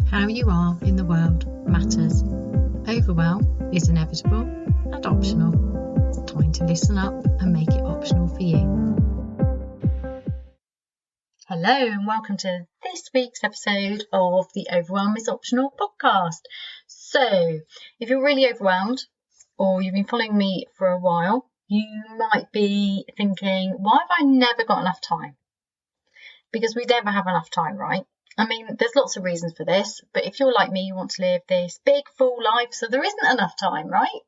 How you are in the world matters. Overwhelm is inevitable and optional. It's time to listen up and make it optional for you. Hello and welcome to this week's episode of the Overwhelm is Optional podcast. So, if you're really overwhelmed or you've been following me for a while, you might be thinking, why have I never got enough time? Because we never have enough time, right? I mean, there's lots of reasons for this, but if you're like me, you want to live this big, full life, so there isn't enough time, right?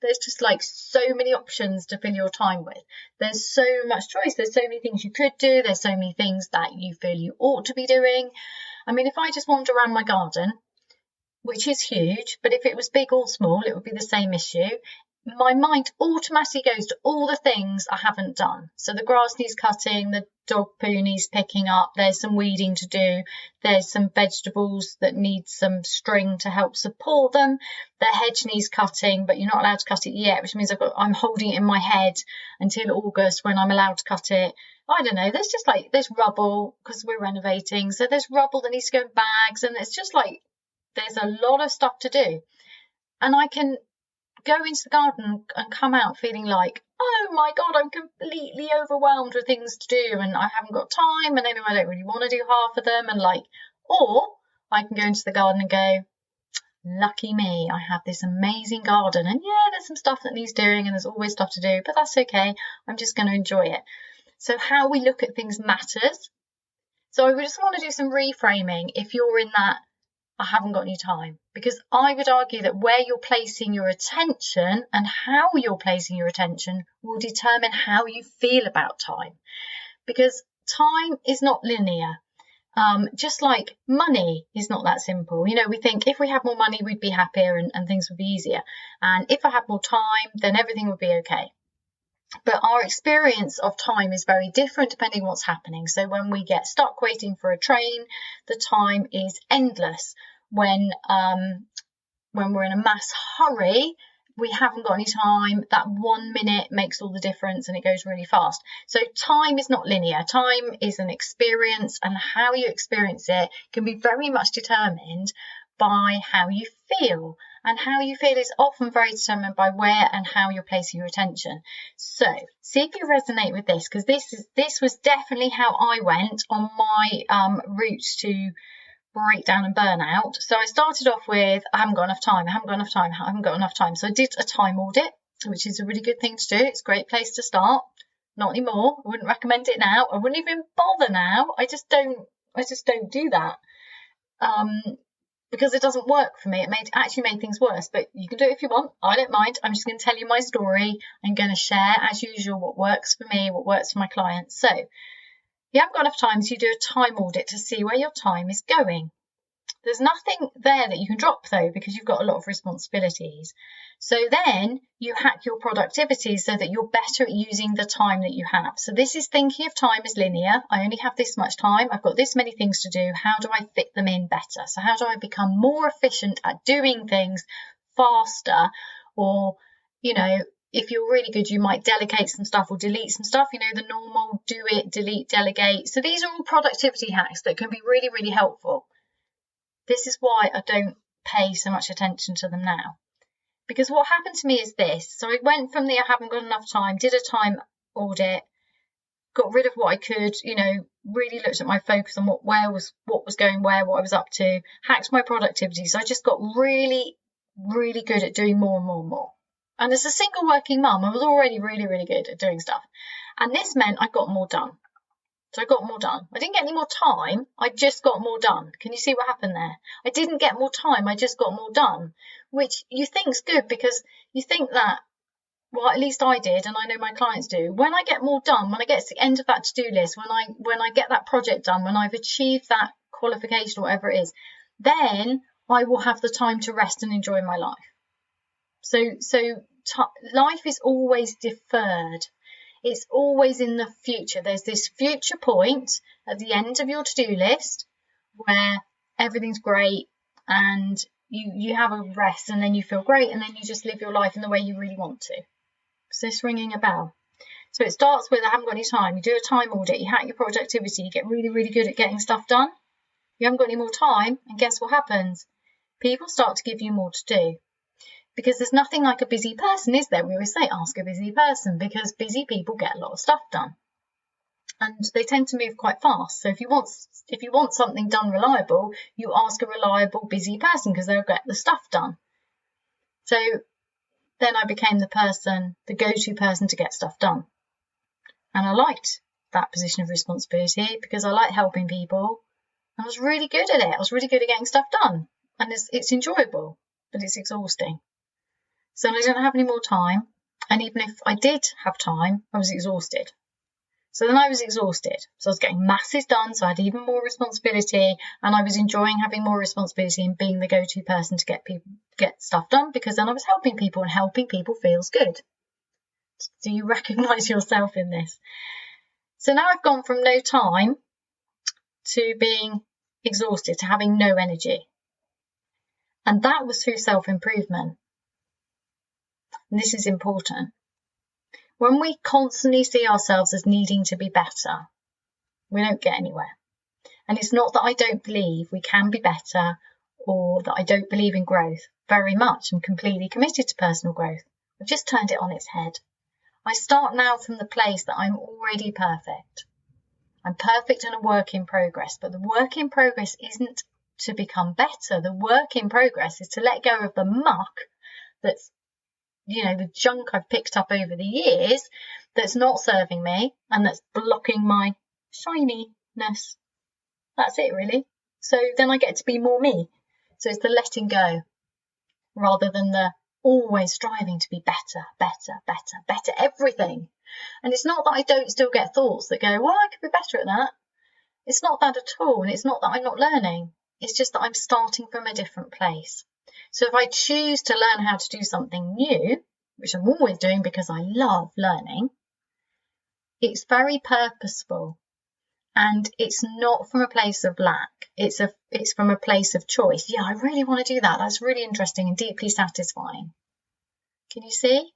There's just like so many options to fill your time with. There's so much choice. There's so many things you could do. There's so many things that you feel you ought to be doing. I mean, if I just wander around my garden, which is huge, but if it was big or small, it would be the same issue. My mind automatically goes to all the things I haven't done. So the grass needs cutting, the dog poo needs picking up, there's some weeding to do, there's some vegetables that need some string to help support them, the hedge needs cutting, but you're not allowed to cut it yet, which means I'm holding it in my head until August when I'm allowed to cut it. I don't know, there's rubble because we're renovating, so there's rubble that needs to go in bags, and it's just like there's a lot of stuff to do. And I can go into the garden and come out feeling like, oh my God, I'm completely overwhelmed with things to do and I haven't got time, and anyway, I don't really want to do half of them, or I can go into the garden and go, lucky me, I have this amazing garden, and yeah, there's some stuff that needs doing and there's always stuff to do, but that's okay, I'm just going to enjoy it. So how we look at things matters. So I just want to do some reframing if you're in that I haven't got any time, because I would argue that where you're placing your attention and how you're placing your attention will determine how you feel about time, because time is not linear. Just like money is not that simple. You know, we think if we had more money, we'd be happier and things would be easier. And if I had more time, then everything would be okay. But our experience of time is very different depending on what's happening. So when we get stuck waiting for a train, the time is endless. When we're in a mass hurry, we haven't got any time. That 1 minute makes all the difference and it goes really fast. So time is not linear. Time is an experience, and how you experience it can be very much determined by how you feel. And how you feel is often very determined by where and how you're placing your attention. So see if you resonate with this, because this was definitely how I went on my route to breakdown and burnout. So I started off with, I haven't got enough time. So I did a time audit, which is a really good thing to do. It's a great place to start. Not anymore. I wouldn't recommend it now. I wouldn't even bother now. I just don't do that. Because it doesn't work for me. It actually made things worse, but you can do it if you want. I don't mind. I'm just going to tell you my story. I'm going to share, as usual, what works for me, what works for my clients. So you haven't got enough time, so you do a time audit to see where your time is going. There's nothing there that you can drop, though, because you've got a lot of responsibilities. So then you hack your productivity so that you're better at using the time that you have. So this is thinking of time as linear. I only have this much time. I've got this many things to do. How do I fit them in better? So how do I become more efficient at doing things faster? Or, you know, if you're really good, you might delegate some stuff or delete some stuff, you know, the normal do it, delete, delegate. So these are all productivity hacks that can be really, really helpful. This is why I don't pay so much attention to them now. Because what happened to me is this. So I went from the I haven't got enough time, did a time audit, got rid of what I could, you know, really looked at my focus on what was going where, what I was up to, hacked my productivity. So I just got really, really good at doing more and more and more. And as a single working mum, I was already really, really good at doing stuff. And this meant I got more done. So I got more done. I didn't get any more time. I just got more done. Can you see what happened there? I didn't get more time. I just got more done, which you think's good, because you think that, well, at least I did, and I know my clients do. When I get more done, when I get to the end of that to-do list, when I get that project done, when I've achieved that qualification or whatever it is, then I will have the time to rest and enjoy my life. So life is always deferred. It's always in the future. There's this future point at the end of your to-do list where everything's great and you have a rest, and then you feel great, and then you just live your life in the way you really want to. Is this ringing a bell? So it starts with, I haven't got any time. You do a time audit, you hack your productivity, you get really, really good at getting stuff done. You haven't got any more time, and guess what happens? People start to give you more to do. Because there's nothing like a busy person, is there? We always say, ask a busy person, because busy people get a lot of stuff done. And they tend to move quite fast. So if you want something done reliable, you ask a reliable, busy person, because they'll get the stuff done. So then I became the go-to person to get stuff done. And I liked that position of responsibility because I like helping people. I was really good at it. I was really good at getting stuff done. And it's enjoyable, but it's exhausting. So I didn't have any more time. And even if I did have time, I was exhausted. So then I was exhausted. So I was getting masses done. So I had even more responsibility. And I was enjoying having more responsibility and being the go-to person to get stuff done, because then I was helping people, and helping people feels good. Do you recognise yourself in this? So now I've gone from no time to being exhausted, to having no energy. And that was through self-improvement. And this is important. When we constantly see ourselves as needing to be better, we don't get anywhere. And it's not that I don't believe we can be better, or that I don't believe in growth. Very much. I'm completely committed to personal growth. I've just turned it on its head. I start now from the place that I'm already perfect. I'm perfect and a work in progress, but the work in progress isn't to become better. The work in progress is to let go of the muck that's, the junk I've picked up over the years that's not serving me and that's blocking my shininess. That's it, really. So then I get to be more me. So it's the letting go rather than the always striving to be better, everything. And it's not that I don't still get thoughts that go, well, I could be better at that. It's not that at all. And it's not that I'm not learning. It's just that I'm starting from a different place. So if I choose to learn how to do something new, which I'm always doing because I love learning, it's very purposeful. And it's not from a place of lack. It's from a place of choice. Yeah, I really want to do that. That's really interesting and deeply satisfying. Can you see?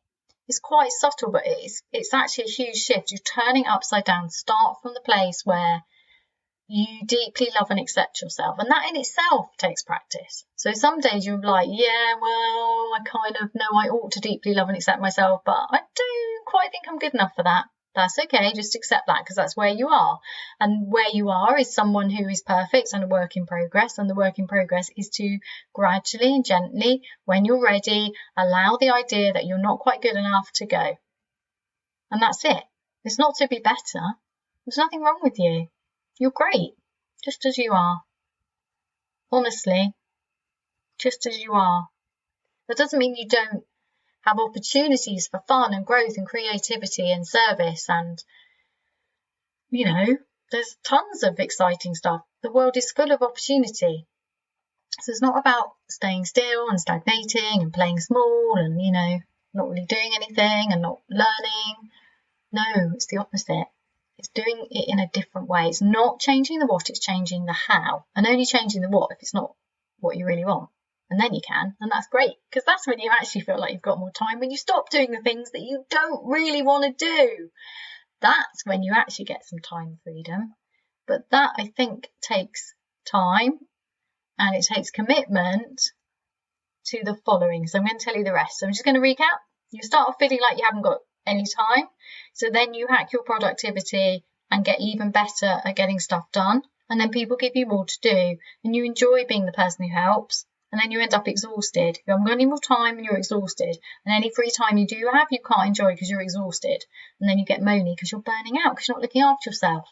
It's quite subtle, but it's actually a huge shift. You're turning upside down. Start from the place where you deeply love and accept yourself. And that in itself takes practice. So some days you're like, yeah, well, I kind of know I ought to deeply love and accept myself, but I don't quite think I'm good enough for that. That's okay, just accept that, because that's where you are. And where you are is someone who is perfect and a work in progress. And the work in progress is to gradually and gently, when you're ready, allow the idea that you're not quite good enough to go. And that's it. It's not to be better. There's nothing wrong with you. You're great, just as you are. Honestly, just as you are. That doesn't mean you don't have opportunities for fun and growth and creativity and service, and there's tons of exciting stuff. The world is full of opportunity. So it's not about staying still and stagnating and playing small and not really doing anything and not learning. No, it's the opposite. It's doing it in a different way. It's not changing the what, it's changing the how, and only changing the what if it's not what you really want. And then you can, and that's great, because that's when you actually feel like you've got more time, when you stop doing the things that you don't really want to do. That's when you actually get some time freedom. But that, I think, takes time, and it takes commitment to the following. So I'm going to tell you the rest. So I'm just going to recap. You start off feeling like you haven't got any time. So then you hack your productivity and get even better at getting stuff done. And then people give you more to do, and you enjoy being the person who helps. And then you end up exhausted. You haven't got any more time and you're exhausted. And any free time you do have, you can't enjoy because you're exhausted. And then you get moany because you're burning out because you're not looking after yourself.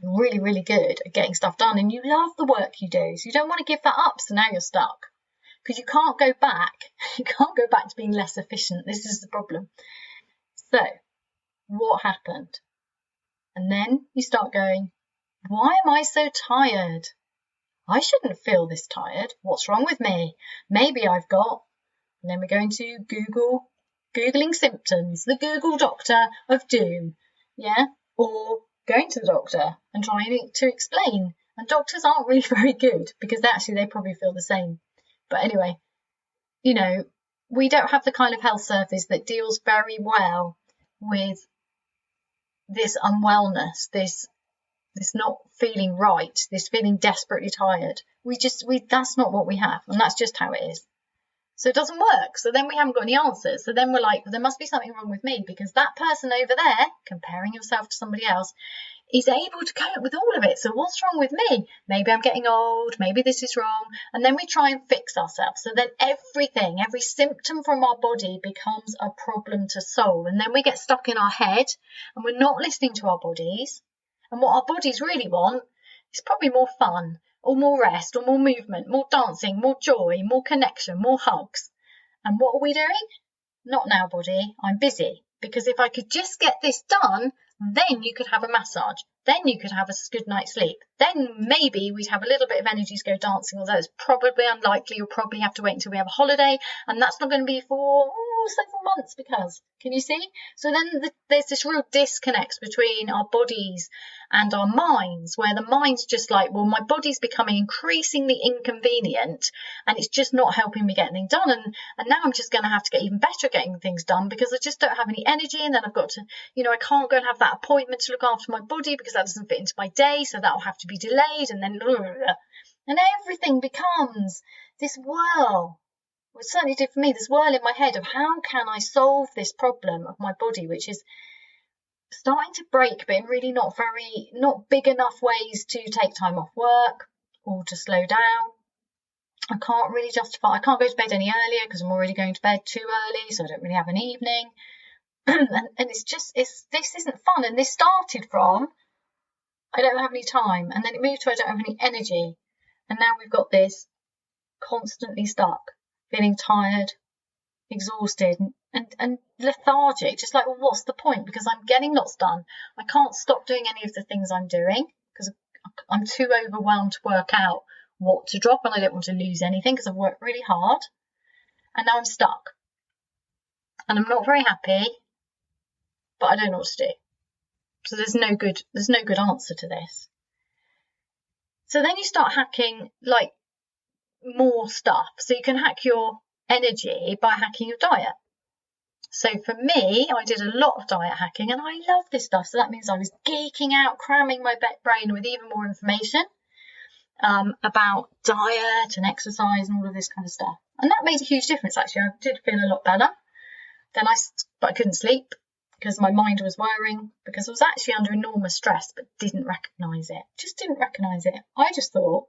You're really, really good at getting stuff done and you love the work you do. So you don't want to give that up. So now you're stuck because you can't go back. You can't go back to being less efficient. This is the problem. So what happened? And then you start going, why am I so tired? I shouldn't feel this tired. What's wrong with me? Maybe I've got, and then we're going to Googling symptoms, the Google doctor of doom, yeah? Or going to the doctor and trying to explain. And doctors aren't really very good because they probably feel the same. But anyway, we don't have the kind of health service that deals very well with this unwellness, this this not feeling right, this feeling desperately tired. That's not what we have, and that's just how it is. So it doesn't work. So then we haven't got any answers. So then we're like, well, there must be something wrong with me, because that person over there, comparing yourself to somebody else, is able to cope with all of it. So what's wrong with me? Maybe I'm getting old. Maybe this is wrong. And then we try and fix ourselves. So then every symptom from our body becomes a problem to solve. And then we get stuck in our head and we're not listening to our bodies. And what our bodies really want is probably more fun, or more rest, or more movement, more dancing, more joy, more connection, more hugs. And what are we doing? Not now, body. I'm busy. Because if I could just get this done, then you could have a massage. Then you could have a good night's sleep. Then maybe we'd have a little bit of energy to go dancing, although it's probably unlikely. You'll probably have to wait until we have a holiday, and that's not going to be for several months, because, can you see? So then there's this real disconnect between our bodies and our minds, where the mind's just like, well, my body's becoming increasingly inconvenient and it's just not helping me get anything done, and now I'm just going to have to get even better at getting things done, because I just don't have any energy. And then I've got to, I can't go and have that appointment to look after my body because that doesn't fit into my day, so that'll have to be delayed, and then and everything becomes this whirl. Well, it certainly did for me, this whirl in my head of how can I solve this problem of my body, which is starting to break, but in really not big enough ways to take time off work or to slow down. I can't really justify, I can't go to bed any earlier because I'm already going to bed too early, so I don't really have an evening. and this isn't fun. And this started from, I don't have any time, and then it moved to I don't have any energy, and now we've got this constantly stuck, feeling tired, exhausted, and lethargic, just like, well, what's the point? Because I'm getting lots done. I can't stop doing any of the things I'm doing because I'm too overwhelmed to work out what to drop, and I don't want to lose anything because I've worked really hard, and now I'm stuck, and I'm not very happy, but I don't know what to do. So there's no good answer to this. So then you start hacking like more stuff. So you can hack your energy by hacking your diet. So for me, I did a lot of diet hacking, and I love this stuff. So that means I was geeking out, cramming my brain with even more information about diet and exercise and all of this kind of stuff. And that made a huge difference, actually. I did feel a lot better. But I couldn't sleep because my mind was worrying, because I was actually under enormous stress, but didn't recognise it. Just didn't recognise it. I just thought,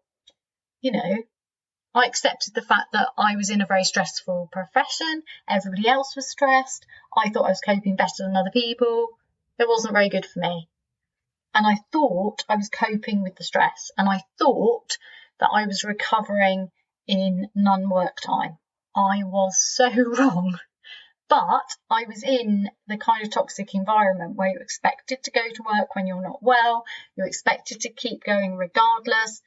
I accepted the fact that I was in a very stressful profession. Everybody else was stressed. I thought I was coping better than other people. It wasn't very good for me. And I thought I was coping with the stress. And I thought that I was recovering in non-work time. I was so wrong. But I was in the kind of toxic environment where you're expected to go to work when you're not well. You're expected to keep going regardless.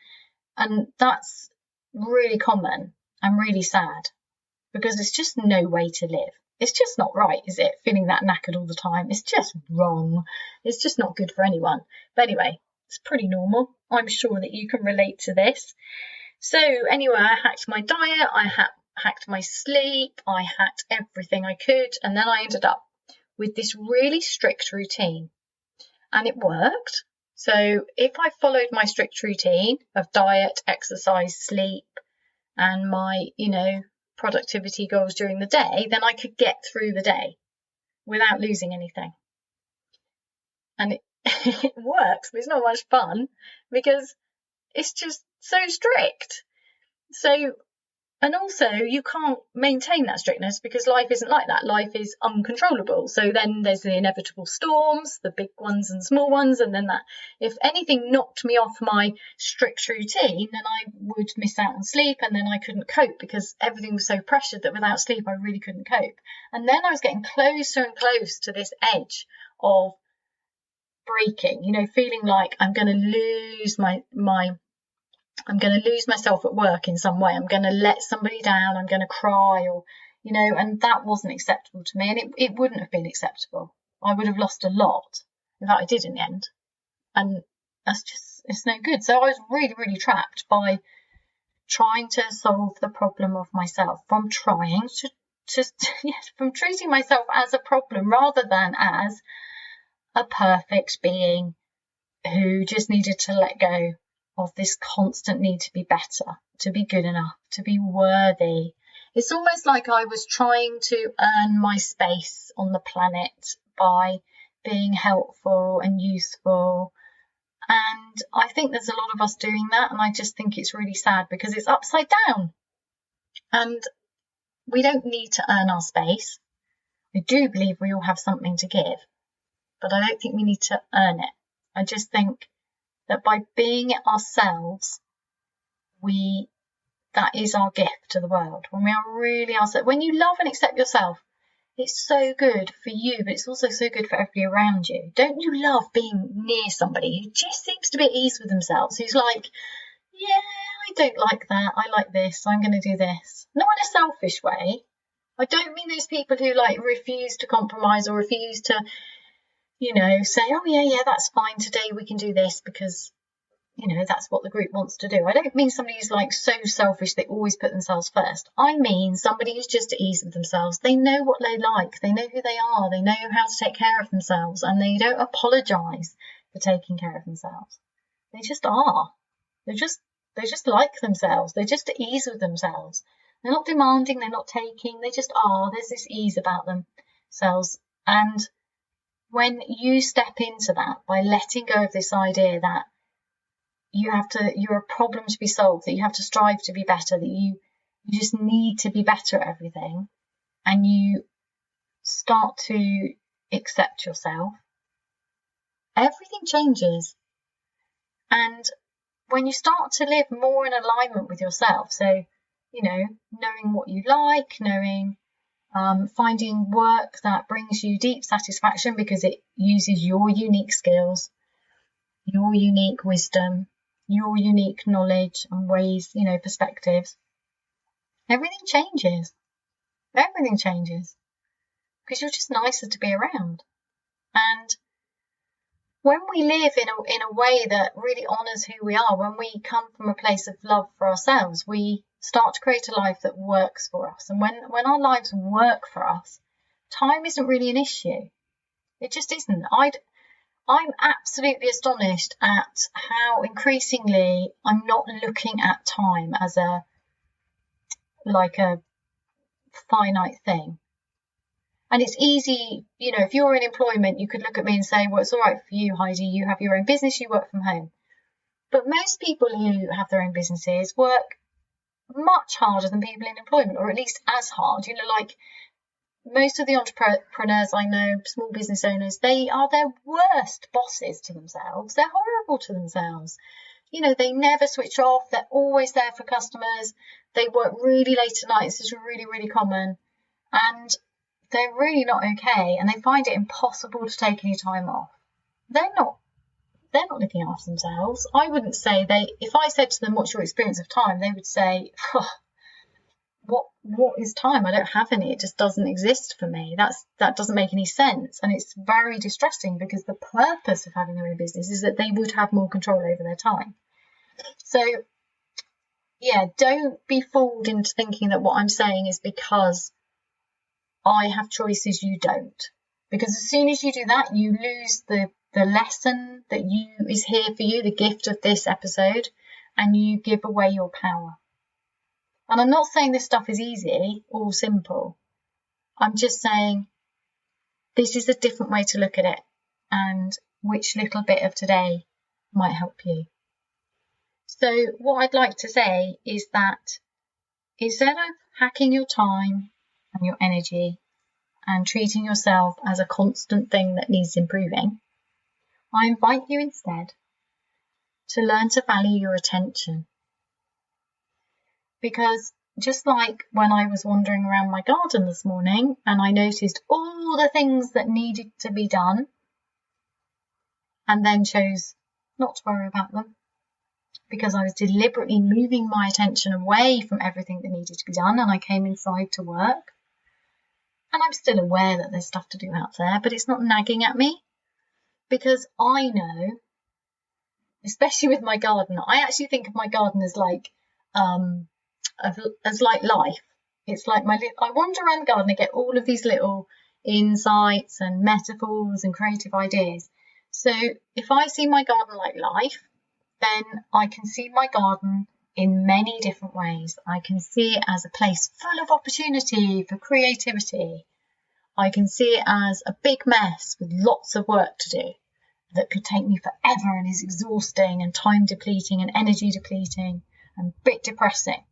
And that's really common and really sad, because it's just no way to live. It's just not right, is it? Feeling that knackered all the time. It's just wrong. It's just not good for anyone. But anyway, it's pretty normal. I'm sure that you can relate to this. So anyway, I hacked my diet. I hacked my sleep. I hacked everything I could. And then I ended up with this really strict routine. And it worked. So if I followed my strict routine of diet, exercise, sleep, and my, productivity goals during the day, then I could get through the day without losing anything. And it works, but it's not much fun because it's just so strict. And also you can't maintain that strictness because life isn't like that. Life is uncontrollable. So then there's the inevitable storms, the big ones and small ones. And then if anything knocked me off my strict routine, then I would miss out on sleep, and then I couldn't cope because everything was so pressured that without sleep, I really couldn't cope. And then I was getting closer and closer to this edge of breaking, feeling like I'm going to lose I'm going to lose myself at work in some way. I'm going to let somebody down. I'm going to cry, or, and that wasn't acceptable to me. And it wouldn't have been acceptable. I would have lost a lot. In fact, I did in the end. And it's no good. So I was really, really trapped by trying to solve the problem of myself, from trying from treating myself as a problem rather than as a perfect being who just needed to let go of this constant need to be better, to be good enough, to be worthy. It's almost like I was trying to earn my space on the planet by being helpful and useful. And I think there's a lot of us doing that, and I just think it's really sad because it's upside down. And we don't need to earn our space. I do believe we all have something to give, but I don't think we need to earn it. I just think that by being it ourselves, that is our gift to the world. When we are really ourselves, when you love and accept yourself, it's so good for you, but it's also so good for everybody around you. Don't you love being near somebody who just seems to be at ease with themselves, who's like, yeah, I don't like that, I like this, so I'm going to do this. Not in a selfish way. I don't mean those people who like refuse to compromise or refuse to, say, oh yeah, that's fine, today we can do this because, that's what the group wants to do. I don't mean somebody who's like so selfish they always put themselves first. I mean somebody who's just at ease with themselves. They know what they like, they know who they are, they know how to take care of themselves, and they don't apologise for taking care of themselves. They just are. They just like themselves. They're just at ease with themselves. They're not demanding, they're not taking, they just are. There's this ease about themselves. And when you step into that by letting go of this idea that you're a problem to be solved, that you have to strive to be better, that you just need to be better at everything, and you start to accept yourself, everything changes. And when you start to live more in alignment with yourself, so, knowing what you like, finding work that brings you deep satisfaction because it uses your unique skills, your unique wisdom, your unique knowledge and ways, perspectives, everything changes. Everything changes because you're just nicer to be around. And when we live in a way that really honours who we are, when we come from a place of love for ourselves, we start to create a life that works for us. And when our lives work for us, time isn't really an issue. It just isn't. I'm absolutely astonished at how increasingly I'm not looking at time as a finite thing. And it's easy, if you're in employment, you could look at me and say, well, it's all right for you, Heidi, you have your own business, you work from home. But most people who have their own businesses work much harder than people in employment, or at least as hard. Most of the entrepreneurs I know, small business owners, they are their worst bosses to themselves. They're horrible to themselves. They never switch off. They're always there for customers. They work really late at night. This is really, really common. And they're really not okay. And they find it impossible to take any time off. They're not looking after themselves. I wouldn't say if I said to them, what's your experience of time? They would say, what is time? I don't have any. It just doesn't exist for me. That doesn't make any sense. And it's very distressing because the purpose of having their own business is that they would have more control over their time. So yeah, don't be fooled into thinking that what I'm saying is because I have choices, you don't. Because as soon as you do that, you lose the lesson that is here for you, the gift of this episode, and you give away your power. And I'm not saying this stuff is easy or simple. I'm just saying this is a different way to look at it, and which little bit of today might help you. So what I'd like to say is that instead of hacking your time and your energy and treating yourself as a constant thing that needs improving, I invite you instead to learn to value your attention. Because just like when I was wandering around my garden this morning and I noticed all the things that needed to be done and then chose not to worry about them because I was deliberately moving my attention away from everything that needed to be done, and I came inside to work. And I'm still aware that there's stuff to do out there, but it's not nagging at me because I know, especially with my garden, I actually think of my garden as like life. It's like I wander around the garden and get all of these little insights and metaphors and creative ideas. So if I see my garden like life, then I can see my garden in many different ways. I can see it as a place full of opportunity for creativity. I can see it as a big mess with lots of work to do that could take me forever and is exhausting and time depleting and energy depleting and a bit depressing.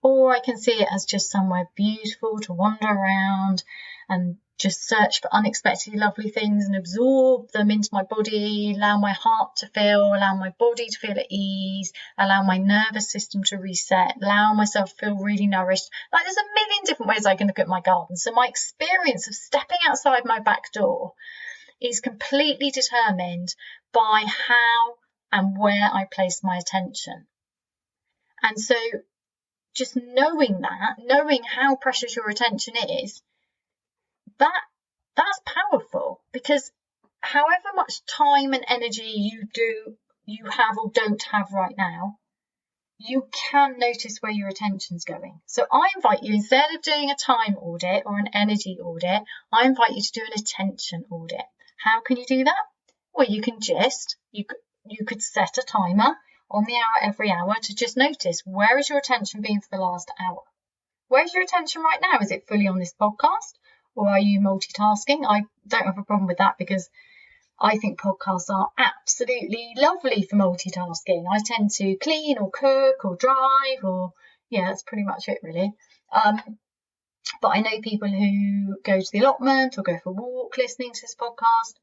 Or I can see it as just somewhere beautiful to wander around and just search for unexpectedly lovely things and absorb them into my body, allow my heart to feel, allow my body to feel at ease, allow my nervous system to reset, allow myself to feel really nourished. Like, there's a million different ways I can look at my garden. So my experience of stepping outside my back door is completely determined by how and where I place my attention. And so just knowing that, knowing how precious your attention is, that's powerful, because however much time and energy you have or don't have right now, you can notice where your attention's going. So I invite you, instead of doing a time audit or an energy audit, I invite you to do an attention audit. How can you do that? Well, you could set a timer on the hour every hour to just notice, where is your attention been for the last hour? Where's your attention right now? Is it fully on this podcast? Or are you multitasking? I don't have a problem with that, because I think podcasts are absolutely lovely for multitasking. I tend to clean or cook or drive, or that's pretty much it really. But I know people who go to the allotment or go for a walk listening to this podcast.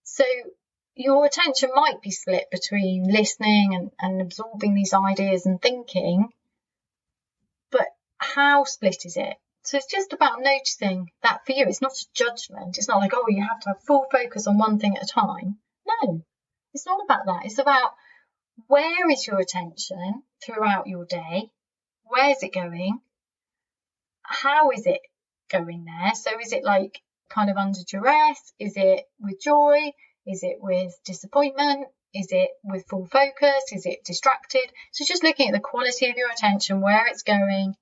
So your attention might be split between listening and absorbing these ideas and thinking, but how split is it? So it's just about noticing that for you. It's not a judgment. It's not like, oh, you have to have full focus on one thing at a time. No, it's not about that. It's about, where is your attention throughout your day? Where's it going? How is it going there? So is it like kind of under duress? Is it with joy? Is it with disappointment? Is it with full focus? Is it distracted? So just looking at the quality of your attention, where it's going,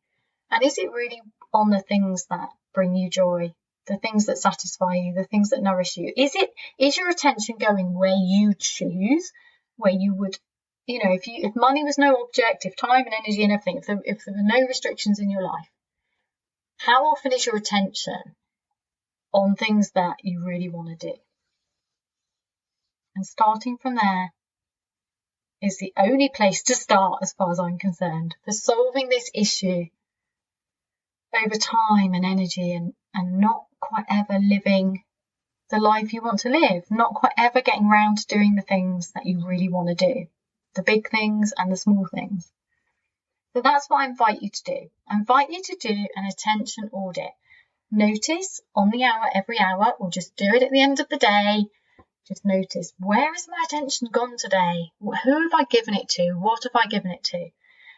and is it really on the things that bring you joy, the things that satisfy you, the things that nourish you? Is your attention going where you choose, where you would, if money was no object, if time and energy and everything, if there were no restrictions in your life, how often is your attention on things that you really want to do? And starting from there is the only place to start, as far as I'm concerned, for solving this issue over time and energy, and not quite ever living the life you want to live, not quite ever getting round to doing the things that you really want to do, the big things and the small things. So that's what I invite you to do. I invite you to do an attention audit. Notice on the hour, every hour, or just do it at the end of the day. Just notice, where has my attention gone today? Who have I given it to? What have I given it to?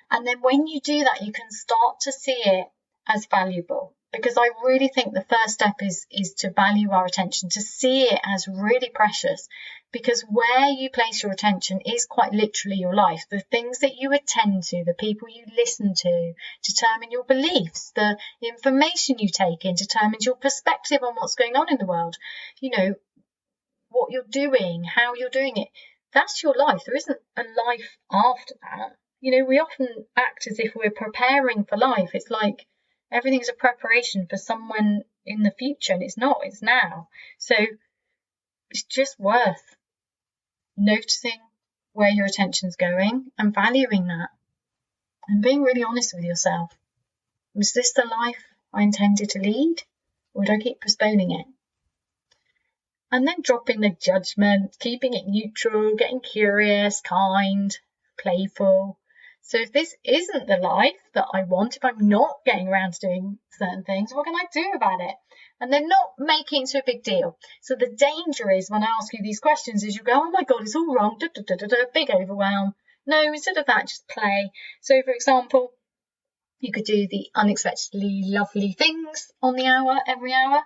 And then when you do that, you can start to see it as valuable, because I really think the first step is to value our attention, to see it as really precious, because where you place your attention is quite literally your life. The things that you attend to, the people you listen to, determine your beliefs. The information you take in determines your perspective on what's going on in the world. What you're doing, how you're doing it, that's your life. There isn't a life after that. We often act as if we're preparing for life. It's like everything's a preparation for someone in the future, and it's not, it's now. So it's just worth noticing where your attention's going and valuing that, and being really honest with yourself. Was this the life I intended to lead, or would I keep postponing it? And then dropping the judgment, keeping it neutral, getting curious, kind, playful. So if this isn't the life that I want, if I'm not getting around to doing certain things, what can I do about it? And then not making it so a big deal. So the danger is, when I ask you these questions, is you go, oh my God, it's all wrong, big overwhelm. No, instead of that, just play. So for example, you could do the unexpectedly lovely things on the hour, every hour.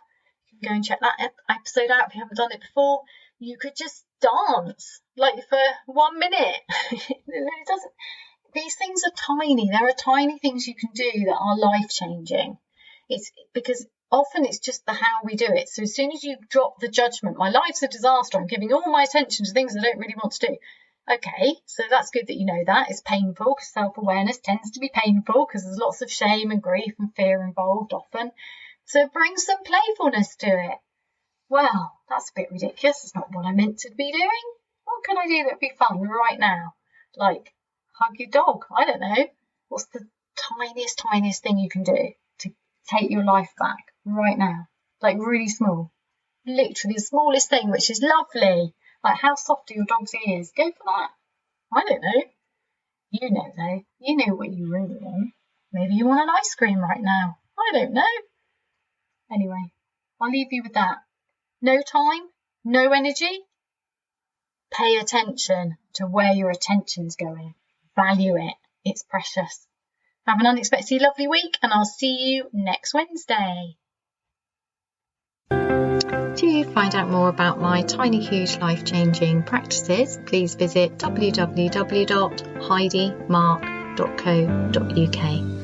You can go and check that episode out if you haven't done it before. You could just dance, like for 1 minute. It doesn't. These things are tiny. There are tiny things you can do that are life-changing. It's because often it's just the how we do it. So as soon as you drop the judgment, my life's a disaster, I'm giving all my attention to things I don't really want to do. Okay, so that's good that you know that. It's painful because self-awareness tends to be painful because there's lots of shame and grief and fear involved often. So bring some playfulness to it. Well, that's a bit ridiculous. It's not what I meant to be doing. What can I do that would be fun right now? Like hug your dog. I don't know. What's the tiniest thing you can do to take your life back right now? Like really small. Literally the smallest thing, which is lovely. Like how soft are your dog's ears? Go for that. I don't know. You know though. You know what you really want. Maybe you want an ice cream right now. I don't know. Anyway, I'll leave you with that. No time, no energy. Pay attention to where your attention's going. Value it. It's precious. Have an unexpectedly lovely week, and I'll see you next Wednesday. To find out more about my tiny, huge, life-changing practices, please visit www.heidimark.co.uk.